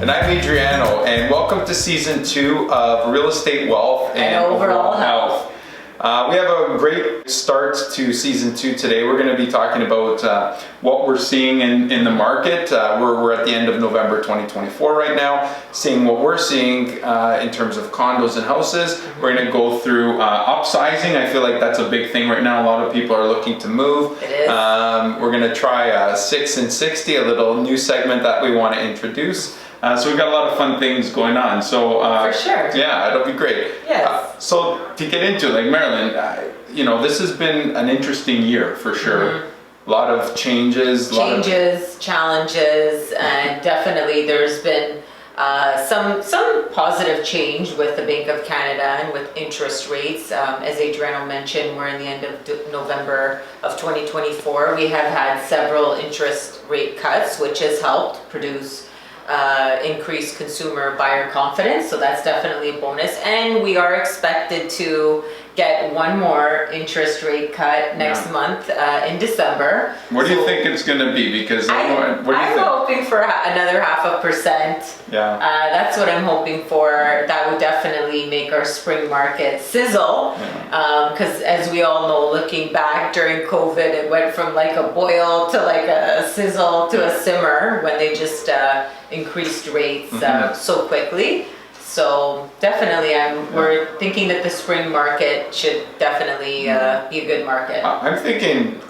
And I'm Adriano, and welcome to Season 2 of Real Estate Wealth and Overall Health. We have a great start to Season 2 today. We're going to be talking about what we're seeing in the market. We're at the end of November 2024 right now, seeing what we're seeing in terms of condos and houses. We're going to go through upsizing. I feel like that's a big thing right now. A lot of people are looking to move. It is. We're going to try 6 and 60, a little new segment that we want to introduce. So we've got a lot of fun things going on. So for sure. Yeah, it'll be great. Yes. So to get into it, like Merilyn, this has been an interesting year for sure. Mm-hmm. A lot of changes. Challenges, and definitely there's been some positive change with the Bank of Canada and with interest rates. As Adriano mentioned, we're in the end of November of 2024. We have had several interest rate cuts, which has helped produce increased consumer buyer confidence, so that's definitely a bonus. And we are expected to get one more interest rate cut next month in December. What do you think it's going to be? Because I'm hoping for another 0.5%. Yeah. That's what I'm hoping for. That would definitely make our spring market sizzle. Because as we all know, looking back during COVID, it went from like a boil to like a sizzle to a simmer when they just increased rates so quickly. So definitely, we're thinking that the spring market should definitely be a good market. I think it's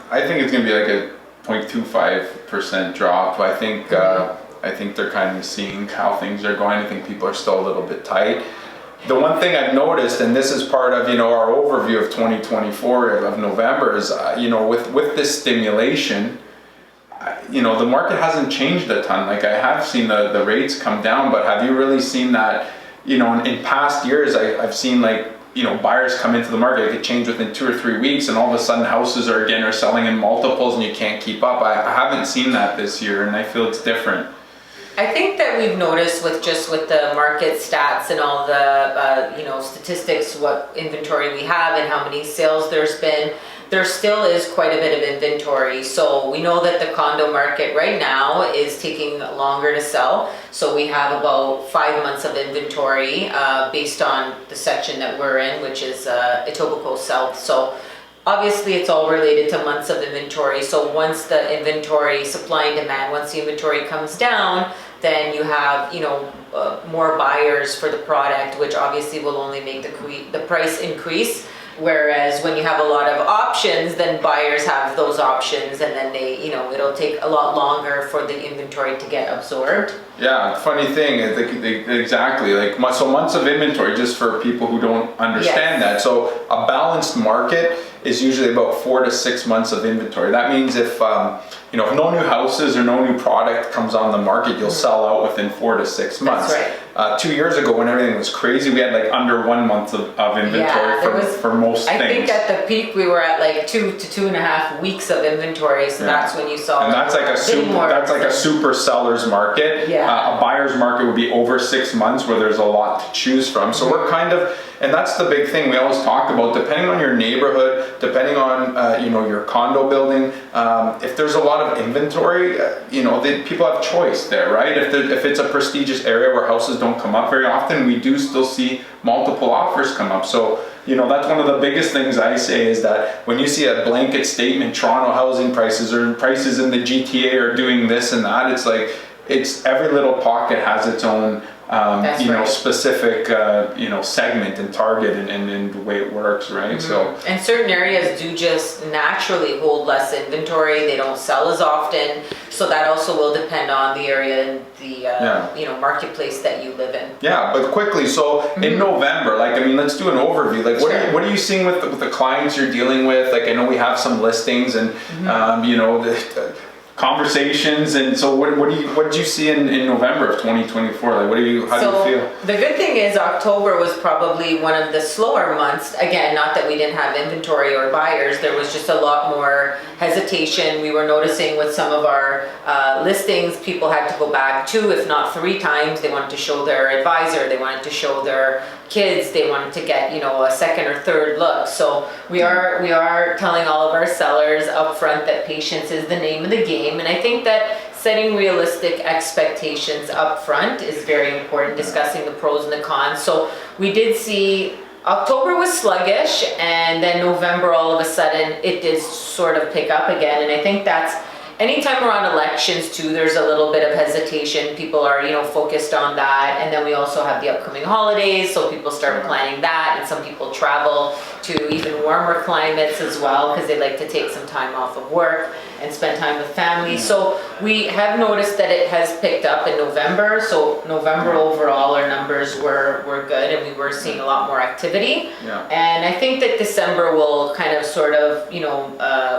going to be like a 0.25% drop. I think they're kind of seeing how things are going. I think people are still a little bit tight. The one thing I've noticed, and this is part of our overview of 2024 of November, is with this stimulation, the market hasn't changed a ton. Like, I have seen the rates come down, but have you really seen that? In past years, I've seen buyers come into the market, it could change within 2 or 3 weeks, and all of a sudden houses are selling in multiples and you can't keep up. I haven't seen that this year, and I feel it's different. I think that we've noticed with the market stats and all the statistics, what inventory we have and how many sales there's been, there still is quite a bit of inventory. So we know that the condo market right now is taking longer to sell. So we have about 5 months of inventory based on the section that we're in, which is Etobicoke South. So obviously it's all related to months of inventory. So once the inventory, supply and demand, once the inventory comes down, then you have more buyers for the product, which obviously will only make the price increase. Whereas when you have a lot of options, then buyers have those options, and then it'll take a lot longer for the inventory to get absorbed. Yeah, funny thing, exactly. So months of inventory, just for people who don't understand that. So a balanced market is usually about 4 to 6 months of inventory. That means if no new houses or no new product comes on the market, you'll sell out within 4 to 6 months. That's right. 2 years ago, when everything was crazy, we had under 1 month of inventory for most things. I think at the peak we were at 2 to 2.5 weeks of inventory. So that's when you saw. And that's like a super seller's market. Yeah. A buyer's market would be over 6 months, where there's a lot to choose from. So we're and that's the big thing we always talk about, depending on your neighborhood, depending on your condo building, if there's a lot of inventory, people have choice there, right? If it's a prestigious area where houses don't come up very often, we do still see multiple offers come up. So that's one of the biggest things I say, is that when you see a blanket statement, Toronto housing prices or prices in the GTA are doing this and that, it's every little pocket has its own specific segment and target and the way it works, right? So, and certain areas do just naturally hold less inventory. They don't sell as often, so that also will depend on the area and the marketplace that you live in. Yeah, but quickly, so in November, let's do an overview. What are you seeing with the clients you're dealing with? I know we have some listings and conversations, and so what did you see in November of 2024? How do you feel? The good thing is October was probably one of the slower months. Again, not that we didn't have inventory or buyers, there was just a lot more hesitation. We were noticing with some of our listings, people had to go back 2, if not 3 times. They wanted to show their advisor, they wanted to show their kids, they wanted to get a second or third look. So we are telling all of our sellers up front that patience is the name of the game, and I think that setting realistic expectations up front is very important, discussing the pros and the cons. So we did see October was sluggish, and then November, all of a sudden, it did sort of pick up again. And I think that's anytime around elections too, there's a little bit of hesitation. People are, focused on that. And then we also have the upcoming holidays, so people start planning that. And some people travel to even warmer climates as well, because they like to take some time off of work and spend time with family. So we have noticed that it has picked up in November. So November overall, our numbers were good, and we were seeing a lot more activity. And I think that December will kind of sort of,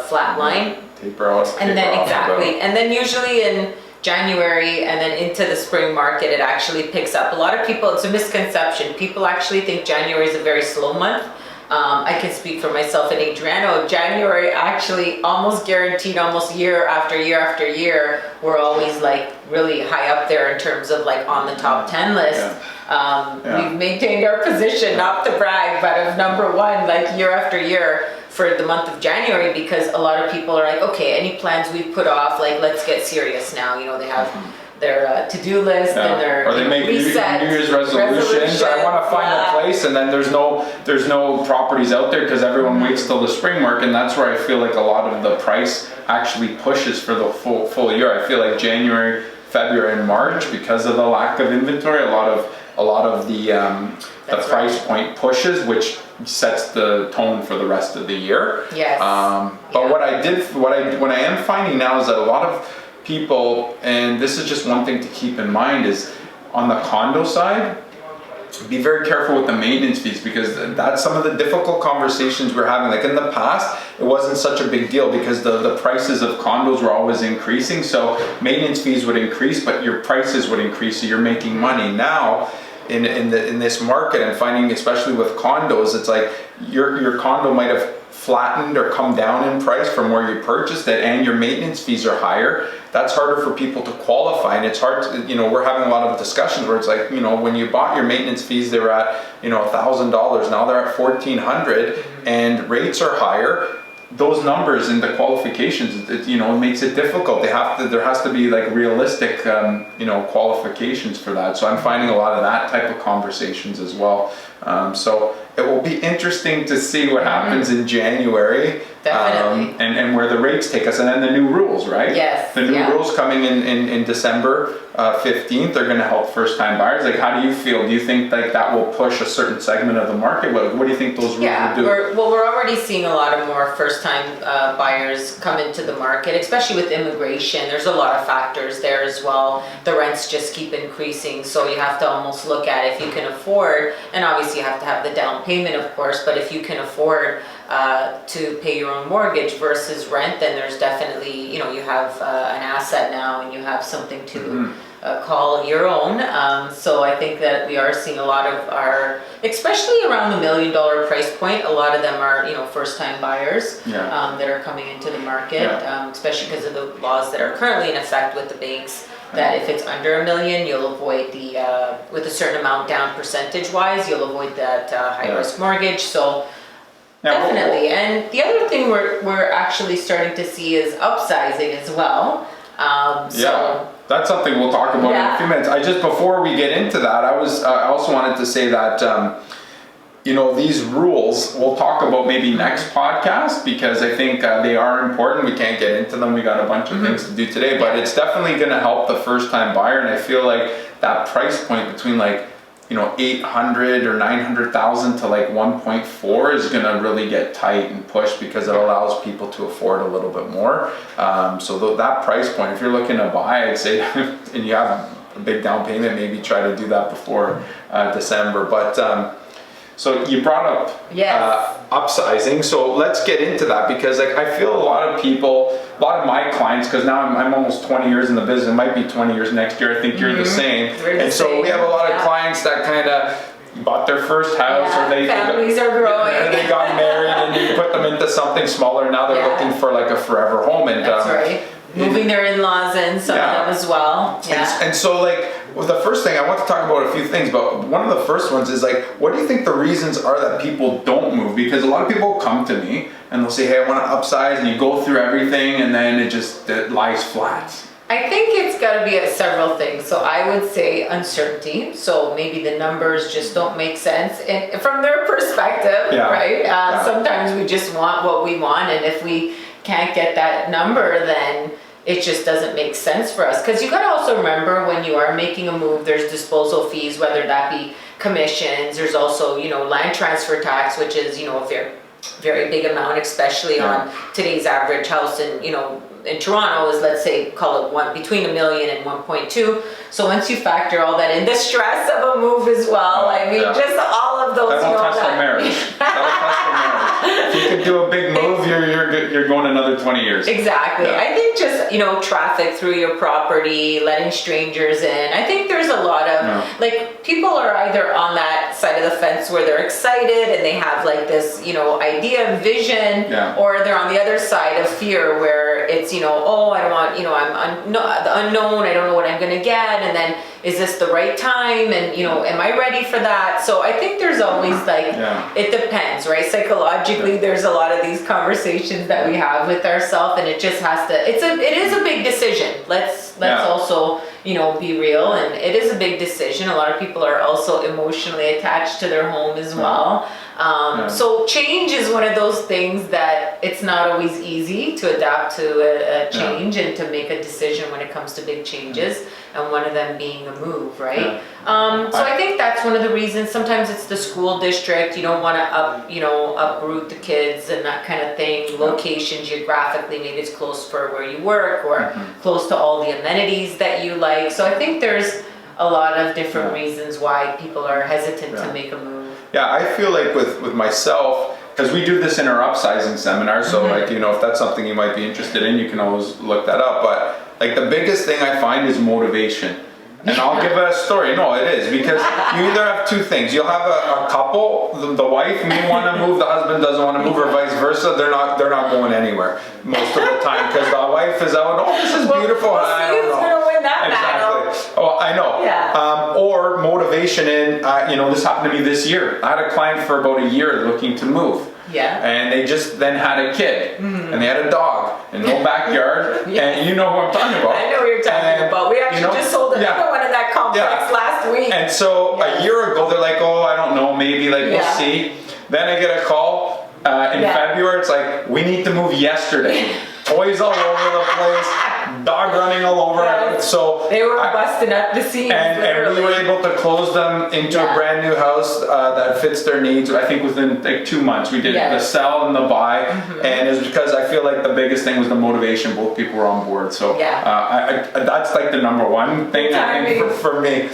flatline. Taper out. And then exactly. And then usually in January and then into the spring market, it actually picks up. A lot of people, it's a misconception. People actually think January is a very slow month. I can speak for myself and Adriano. January actually almost guaranteed, almost year after year after year, we're always like really high up there in terms of like on the top 10 list. We've maintained our position, not to brag, but of number one, like year after year for the month of January, because a lot of people are like, okay, any plans we put off, like let's get serious now. They have their to-do list and their or they make New Year's resolutions. I want to find a place, and then there's no properties out there because everyone waits till the spring market, and that's where I feel like a lot of the price actually pushes for the full year. I feel like January, February, and March, because of the lack of inventory, a lot of the price point pushes, which sets the tone for the rest of the year. Yes. But what I am finding now is that a lot of people, and this is just one thing to keep in mind, is on the condo side, be very careful with the maintenance fees, because that's some of the difficult conversations we're having. Like in the past, it wasn't such a big deal because the prices of condos were always increasing, so maintenance fees would increase, but your prices would increase, so you're making money. Now, in this market, and finding, especially with condos, it's like your condo might have flattened or come down in price from where you purchased it, and your maintenance fees are higher. That's harder for people to qualify, and it's hard to, we're having a lot of discussions where it's like, when you bought your maintenance fees, they were at, $1,000. Now they're at $1,400, and rates are higher. Those numbers and the qualifications, it makes it difficult. There has to be like realistic, qualifications for that. So I'm finding a lot of that type of conversations as well. So it will be interesting to see what happens in January. Definitely. And where the rates take us, and then the new rules, right? Yes. The new rules coming in December 15th, they're going to help first-time buyers. Like, how do you feel? Do you think like that will push a certain segment of the market? What do you think those rules will do? We're already seeing a lot of more first-time buyers come into the market, especially with immigration. There's a lot of factors there as well. The rents just keep increasing, so you have to almost look at if you can afford, and obviously you have to have the down payment, of course, but if you can afford to pay your own mortgage versus rent, then there's definitely, you have an asset now, and you have something to call your own. So I think that we are seeing a lot of our, especially around the $1 million price point, a lot of them are, first-time buyers that are coming into the market, especially because of the laws that are currently in effect with the banks, that if it's under $1 million, you'll avoid the, with a certain amount down percentage-wise, you'll avoid that high-risk mortgage. So definitely. And the other thing we're actually starting to see is upsizing as well. That's something we'll talk about in a few minutes. Before we get into that, I also wanted to say that these rules we'll talk about maybe next podcast, because I think they are important. We can't get into them. We got a bunch of things to do today, but it's definitely going to help the first-time buyer. And I feel like that price point between like 800 or 900,000 to like 1.4 is going to really get tight and pushed, because it allows people to afford a little bit more. So that price point, if you're looking to buy, I'd say, and you have a big down payment, maybe try to do that before December. But so you brought up upsizing, so let's get into that, because like I feel a lot of my clients, because now I'm almost 20 years in the business, it might be 20 years next year, I think you're the same, so we have a lot of clients that kind of bought their first house, or families are growing, and they got married, and you put them into something smaller, now they're looking for like a forever home, and that's right. Moving their in-laws in, some of them as well. And so like, the first thing, I want to talk about a few things, but one of the first ones is like, what do you think the reasons are that people don't move? Because a lot of people come to me and they'll say, hey, I want to upsize, and you go through everything and then it lies flat. I think it's got to be several things. So I would say uncertainty. So maybe the numbers just don't make sense and from their perspective, right? Sometimes we just want what we want, and if we can't get that number, then it just doesn't make sense for us. Because you got to also remember, when you are making a move, there's disposal fees, whether that be commissions. There's also, you know, land transfer tax, which is, you know, a very big amount, especially on today's average house in, you know, in Toronto is, let's say, call it between $1 million and 1.2. So once you factor all that in, the stress of a move as well, I mean, just all of those. That'll test the marriage. That'll test the marriage. If you could do a big move, you're going another 20 years. Exactly. I think just, you know, traffic through your property, letting strangers in. I think there's a lot of, like, people are either on that side of the fence where they're excited and they have like this, you know, idea and vision, or they're on the other side of fear where it's, you know, oh, I don't want, you know, the unknown, I don't know what I'm going to get, and then is this the right time, and, you know, am I ready for that? So I think there's always like, it depends, right? Psychologically, there's a lot of these conversations that we have with ourselves, and it just has to, it is a big decision. Let's also, you know, be real, and it is a big decision. A lot of people are also emotionally attached to their home as well. So change is one of those things that it's not always easy to adapt to a change and to make a decision when it comes to big changes, and one of them being a move, right? So I think that's one of the reasons. Sometimes it's the school district. You don't want to uproot the kids and that kind of thing. Location, geographically, maybe it's close for where you work, or close to all the amenities that you like. So I think there's a lot of different reasons why people are hesitant to make a move. Yeah, I feel like with myself, because we do this in our upsizing seminar, so like, you know, if that's something you might be interested in, you can always look that up. But like, the biggest thing I find is motivation. And I'll give a story. No, it is, because you either have two things. You'll have a couple, the wife may want to move, the husband doesn't want to move, or vice versa. They're not going anywhere most of the time, because the wife is out, oh, this is beautiful. I don't know. Gonna win that battle. Oh, I know. Or motivation in, you know, this happened to me this year. I had a client for about a year looking to move. And they just then had a kid, and they had a dog, and no backyard, and you know who I'm talking about. I know what you're talking about. We actually just sold another one in that complex last week. And so a year ago, they're like, oh, I don't know, maybe, like, we'll see. Then I get a call in February, it's like, we need to move yesterday. Toys all over the place, dog running all over. So they were busting up the seams, and we were able to close them into a brand new house that fits their needs. I think within like 2 months we did the sell and the buy, and it's because I feel like the biggest thing was the motivation. Both people were on board. So that's like the number one thing I think for me.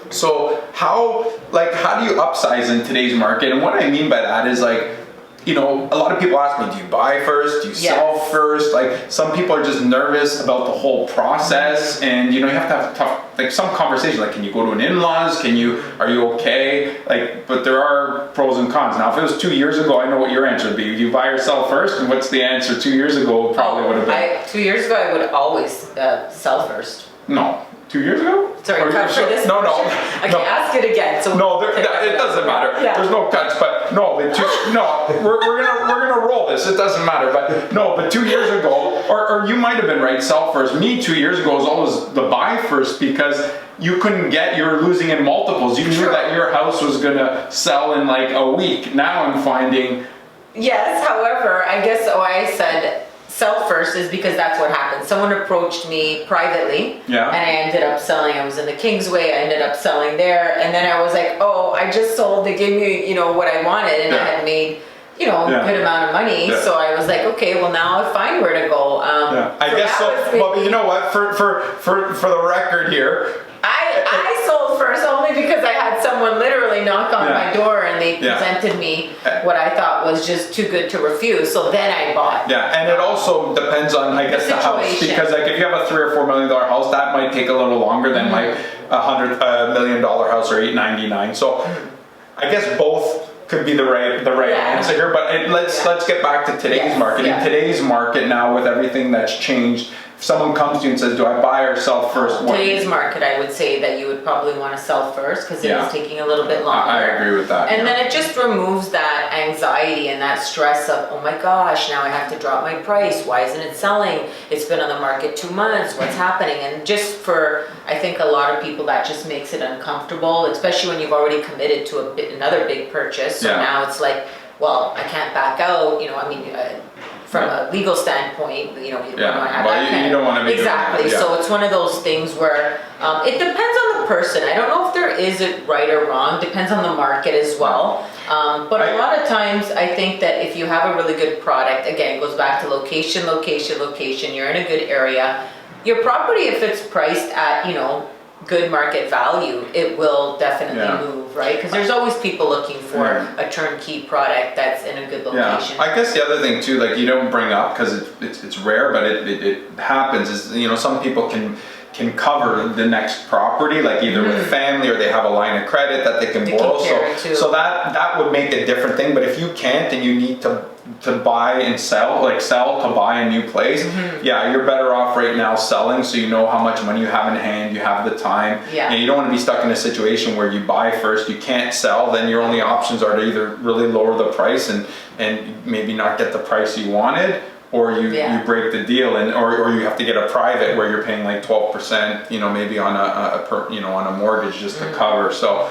So how do you upsize in today's market? And what I mean by that is, like, you know, a lot of people ask me, do you buy first? Do you sell first? Like, some people are just nervous about the whole process, and, you know, you have to have some conversation. Like, can you go to an in-laws? Are you okay? Like, but there are pros and cons. Now, if it was 2 years ago, I know what your answer would be. Do you buy or sell first? And what's the answer 2 years ago? Probably would have been. 2 years ago, I would always sell first. No. 2 years ago? Sorry, cut for this. No. Okay, ask it again. So no, it doesn't matter. There's no cuts, but no, we're gonna roll this. It doesn't matter, but 2 years ago, or you might have been right, sell first. Me 2 years ago was always the buy first, because you were losing in multiples. You knew that your house was gonna sell in like a week. Now I'm finding. Yes, however, I guess why I said sell first is because that's what happened. Someone approached me privately, and I ended up selling. I was in the Kingsway, I ended up selling there, and then I was like, oh, I just sold, they gave me, you know, what I wanted, and I had made, you know, a good amount of money, so I was like, okay, well, now I find where to go. I guess so. Well, but you know what, for the record here, I sold first only because I had someone literally knock on my door, and they presented me what I thought was just too good to refuse. So then I bought. Yeah, and it also depends on, I guess, the house, because like if you have a $3 or $4 million house, that might take a little longer than like $100 million house or $899. So I guess both could be the right answer here. But let's get back to today's market. In today's market now, with everything that's changed, if someone comes to you and says, do I buy or sell first? Today's market, I would say that you would probably want to sell first because it is taking a little bit longer. I agree with that. And then it just removes that anxiety and that stress of, oh my gosh, now I have to drop my price. Why isn't it selling? It's been on the market 2 months. What's happening? And just for, I think a lot of people, that just makes it uncomfortable, especially when you've already committed to another big purchase. So now it's like, well, I can't back out. From a legal standpoint, you don't want to have that. You don't want to be exactly. So it's one of those things where it depends on the person. I don't know if there is a right or wrong. Depends on the market as well. But a lot of times, I think that if you have a really good product, again, it goes back to location. You're in a good area. Your property, if it's priced at good market value, it will definitely move, right? Because there's always people looking for a turnkey product that's in a good location. I guess the other thing too, like you don't bring up because it's rare, but it happens is some people can cover the next property, like either with family or they have a line of credit that they can borrow. So that would make a different thing. But if you can't and you need to buy and sell, like sell to buy a new place, you're better off right now selling, so you know how much money you have in hand, you have the time, and you don't want to be stuck in a situation where you buy first, you can't sell, then your only options are to either really lower the price and maybe not get the price you wanted, or you break the deal, and or you have to get a private where you're paying like 12%, maybe on on a mortgage just to cover. So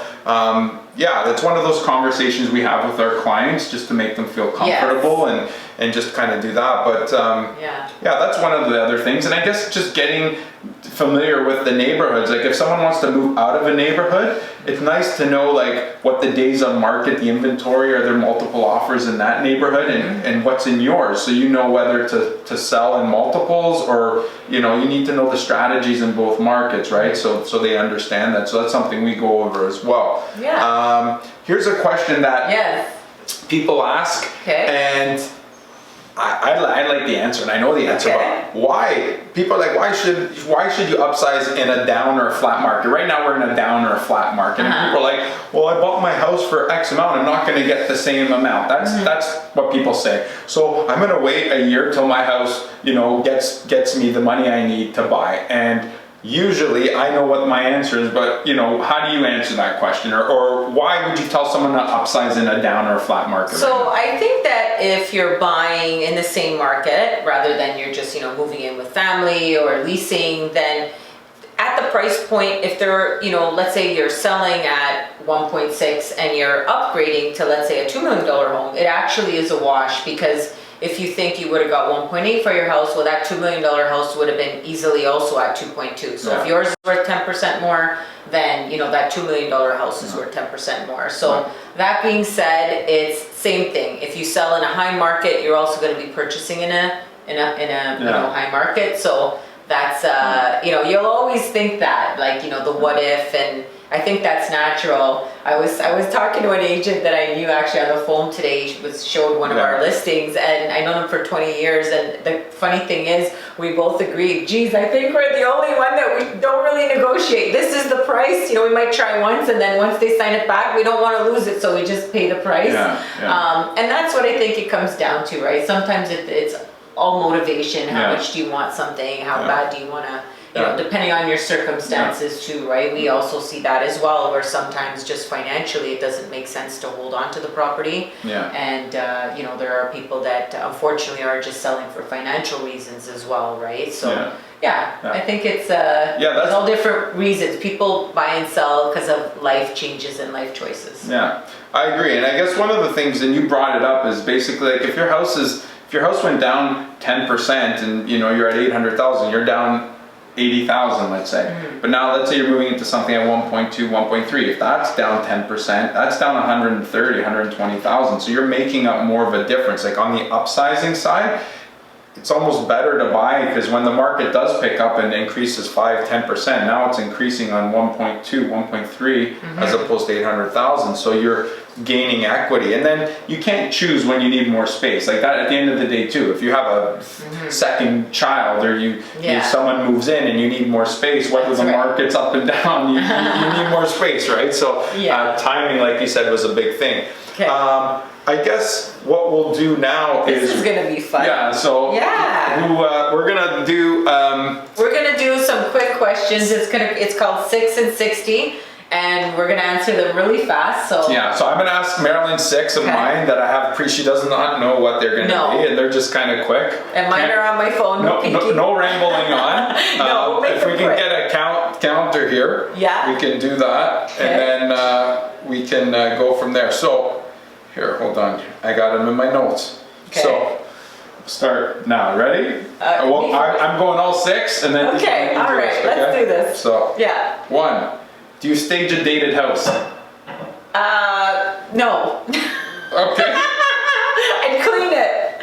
that's one of those conversations we have with our clients just to make them feel comfortable and just kind of do that. But that's one of the other things. And I guess just getting familiar with the neighborhoods. Like if someone wants to move out of a neighborhood, it's nice to know like what the days on market, the inventory, are there multiple offers in that neighborhood, and what's in yours, so you know whether to sell in multiples, or you need to know the strategies in both markets, right? So they understand that. So that's something we go over as well. Here's a question that people ask, and I like the answer, and I know the answer, but why? People are like, why should you upsize in a down or a flat market? Right now we're in a down or a flat market, and people are like, well, I bought my house for X amount, I'm not going to get the same amount. That's what people say. So I'm going to wait a year till my house, gets me the money I need to buy. And usually I know what my answer is, but how do you answer that question? Or why would you tell someone to upsize in a down or a flat market? So I think that if you're buying in the same market, rather than you're just, moving in with family or leasing, then at the price point, if they're, let's say you're selling at 1.6 and you're upgrading to, let's say, a $2 million home, it actually is a wash, because if you think you would have got 1.8 for your house, well, that $2 million house would have been easily also at 2.2. So if yours is worth 10% more, then that $2 million house is worth 10% more. So that being said, it's same thing. If you sell in a high market, you're also going to be purchasing in a high market. So that's you'll always think that, like, the what if, and I think that's natural. I was talking to an agent that I knew actually on the phone today. She showed one of our listings, and I know them for 20 years. And the funny thing is, we both agreed, geez, I think we're the only one that we don't really negotiate. This is the price. We might try once, and then once they sign it back, we don't want to lose it, so we just pay the price. And that's what I think it comes down to, right? Sometimes it's all motivation. How much do you want something? How bad do you want to? Depending on your circumstances too, right? We also see that as well, where sometimes just financially it doesn't make sense to hold on to the property. And there are people that unfortunately are just selling for financial reasons as well, right? So I think it's there's all different reasons. People buy and sell because of life changes and life choices. I agree. And I guess one of the things, and you brought it up, is basically like if your house went down 10% and you're at 800,000, you're down 80,000, let's say. But now let's say you're moving into something at 1.2, 1.3. If that's down 10%, that's down 130, 120,000. So you're making up more of a difference. Like on the upsizing side, it's almost better to buy, because when the market does pick up and increases 5-10%, now it's increasing on 1.2, 1.3 as opposed to 800,000. So you're gaining equity, and then you can't choose when you need more space. Like that at the end of the day too, if you have a second child, or someone moves in and you need more space, whether the market's up and down, you need more space, right? So timing, like you said, was a big thing. I guess what we'll do now This is gonna be fun. yeah. So we're gonna do. We're gonna do some quick questions. It's called 6 and 60, and we're gonna answer them really fast. So Yeah, so I'm gonna ask Merilyn 6 of mine that I have she does not know what they're gonna be, and they're just kind of quick. And mine are on my phone. No rambling on. No, we'll make if we them can quick. get a counter here, Yeah. we can do that, and then we can go from there. So here, hold on, I got them in my notes. Okay. So start now. Ready? Well, I'm going all 6, and then Okay, all right, let's do this. So Yeah. 1. Do you stage a dated house? No. Okay. I'd clean it.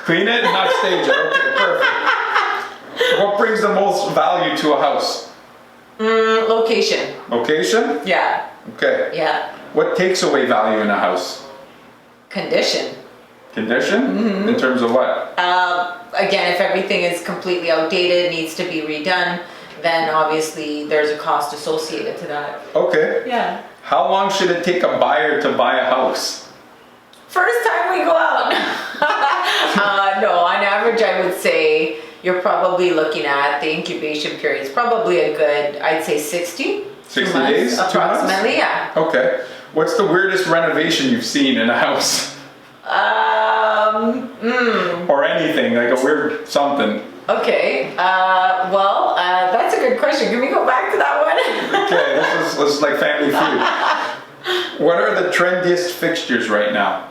Clean it and not stage it. Okay, perfect. What brings the most value to a house? Location. Location? Yeah. Okay. Yeah. What takes away value in a house? Condition. Condition? Mm-hmm. In terms of what? Again, if everything is completely outdated, needs to be redone, then obviously there's a cost associated to that. Okay. Yeah. How long should it take a buyer to buy a house? First time we go out. No, on average, I would say you're probably looking at the incubation period. It's probably a good, I'd say 60. 60 2 months, days? 2 months? approximately, yeah. Okay. What's the weirdest renovation you've seen in a house? Or anything, like a weird something. Okay. Well, that's a good question. Can we go back to that one? Okay, this is like Family Feud. What are the trendiest fixtures right now?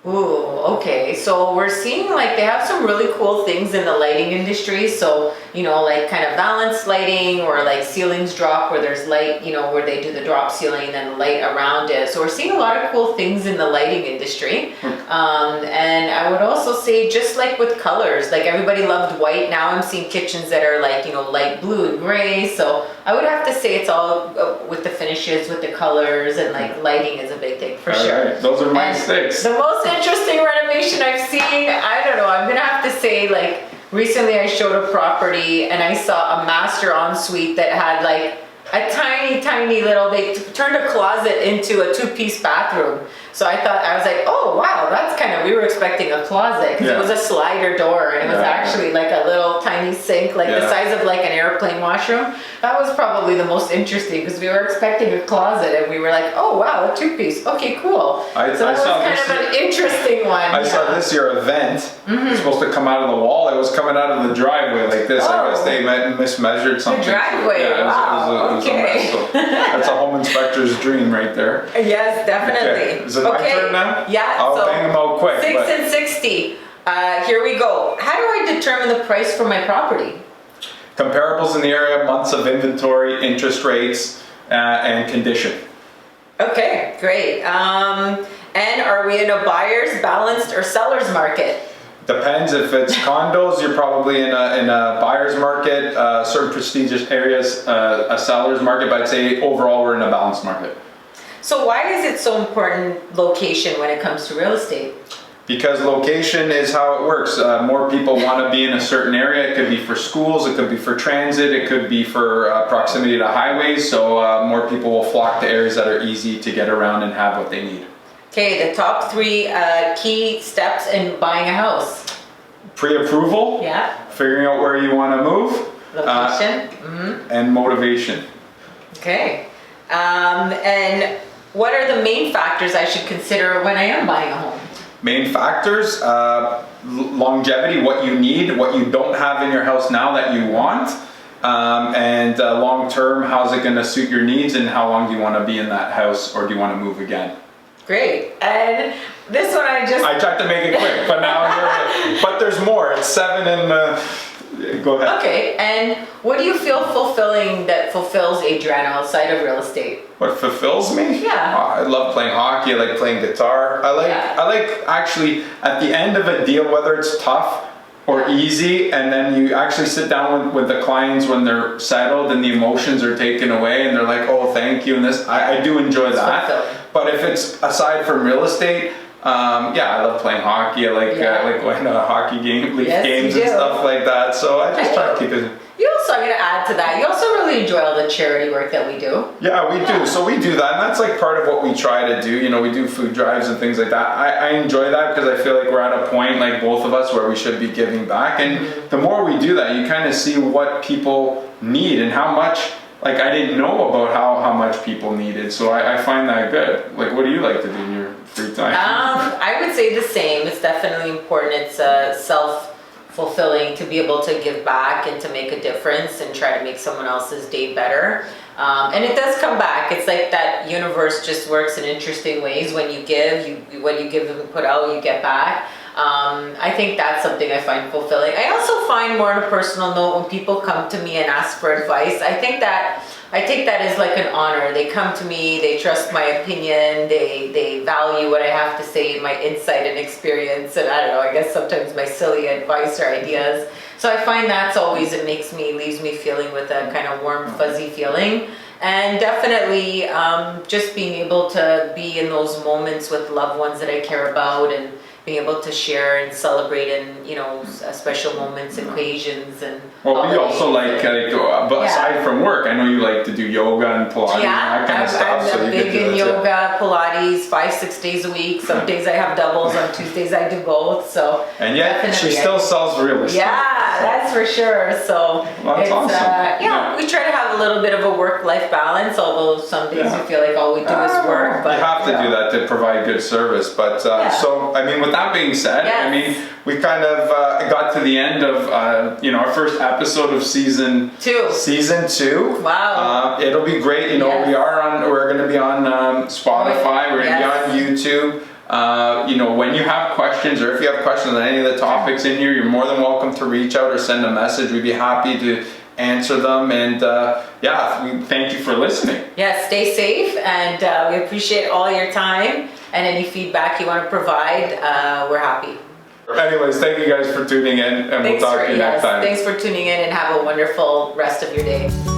Ooh, okay. So we're seeing like they have some really cool things in the lighting industry. So, you know, like kind of balanced lighting or like ceilings drop where there's light, you know, where they do the drop ceiling and then the light around it. So we're seeing a lot of cool things in the lighting industry. And I would also say just like with colors, like everybody loved white. Now I'm seeing kitchens that are like, you know, light blue and gray. So I would have to say it's all with the finishes, with the colors, and like lighting is a big thing for sure. Right. Those are my And 6. the most interesting renovation I've seen, I don't know, I'm gonna have to say, like, recently I showed a property and I saw a master ensuite that had like a tiny little, they turned a closet into a 2-piece bathroom. So I was like, oh wow, that's kind of, we were expecting a closet because it was a slider door and it was actually like a little tiny sink, like the size of like an airplane washroom. That was probably the most interesting because we were expecting a closet and we were like, oh wow, a 2-piece. Okay, cool. So that was kind of an interesting one. I saw this year a vent. It's supposed to come out of the wall. It was coming out of the driveway like this. I guess they mismeasured something. The driveway, It was a mess. So that's a home inspector's dream right there. Yes, definitely. Okay. Is it my turn now? Yeah. I'll bang them out quick. 6 and 60. Here we go. How do I determine the price for my property? Comparables in the area, months of inventory, interest rates, and condition. Okay, great. And are we in a buyer's, balanced, or seller's market? Depends. If it's condos, you're probably in a buyer's market. Certain prestigious areas, a seller's market. But I'd say overall we're in a balanced market. So why is it so important location when it comes to real estate? Because location is how it works. More people want to be in a certain area. It could be for schools, it could be for transit, it could be for proximity to highways. So more people will flock to areas that are easy to get around and have what they need. Okay, the top 3 key steps in buying a house. Pre-approval. Yeah. Figuring out where you want to move. Location. And motivation. Okay. And what are the main factors I should consider when I am buying a home? Main factors, longevity, what you need, what you don't have in your house now that you want, and long term, how's it going to suit your needs and how long do you want to be in that house or do you want to move again? Great. And this one I tried to make it quick, but now but there's more. It's 7 and go ahead. Okay. And what do you feel fulfilling that fulfills Adriano outside of real estate? What fulfills me? Yeah. I love playing hockey. I like playing guitar. I like actually at the end of a deal, whether it's tough or easy, and then you actually sit down with the clients when they're settled and the emotions are taken away and they're like, oh, thank you. And this, I do enjoy that. But if it's aside from real estate, I love playing hockey. I like going to hockey games and stuff like that. So I just try to keep it. You also, I'm gonna add to that, you also really enjoy all the charity work that we do. Yeah, we do. So we do that, and that's like part of what we try to do. You know, we do food drives and things like that. I enjoy that because I feel like we're at a point, like both of us, where we should be giving back. And the more we do that, you kind of see what people need and how much. Like, I didn't know about how much people needed, so I find that good. Like, what do you like to do in your free time? I would say the same. It's definitely important. It's self-fulfilling to be able to give back and to make a difference and try to make someone else's day better. And it does come back. It's like that universe just works in interesting ways. When you give, what you give and put out, you get back. I think that's something I find fulfilling. I also find, more on a personal note, when people come to me and ask for advice, I take that as like an honor. They come to me, they trust my opinion, they value what I have to say, my insight and experience, and I don't know, I guess sometimes my silly advice or ideas. So I find that's always, it leaves me feeling with a kind of warm, fuzzy feeling. And definitely just being able to be in those moments with loved ones that I care about, and being able to share and celebrate in, you know, special moments, occasions, and well, we also like but aside from work, I know you like to do yoga and Pilates and that kind of stuff. I'm big in yoga, Pilates, 5-6 days a week. Some days I have doubles, on Tuesdays I do both. So and yet she still sells real estate. Yeah, so. That's for sure. So that's awesome. Yeah, we try to have a little bit of a work-life balance, although some days we feel like all we do is work. But you have to do that to provide good service. But so, I mean, with that being said, I mean, we kind of got to the end of you know, our first episode of season 2. Season 2. Wow. It'll be great. You know, we're going to be on Spotify. We're going to be on YouTube. You know, when you have questions, or if you have questions on any of the topics in here, you're more than welcome to reach out or send a message. We'd be happy to answer them. And we thank you for listening. Yeah, stay safe, and we appreciate all your time, and any feedback you want to provide, we're happy. Anyways, thank you guys for tuning in, and we'll talk to you next time. Thanks for tuning in, and have a wonderful rest of your day.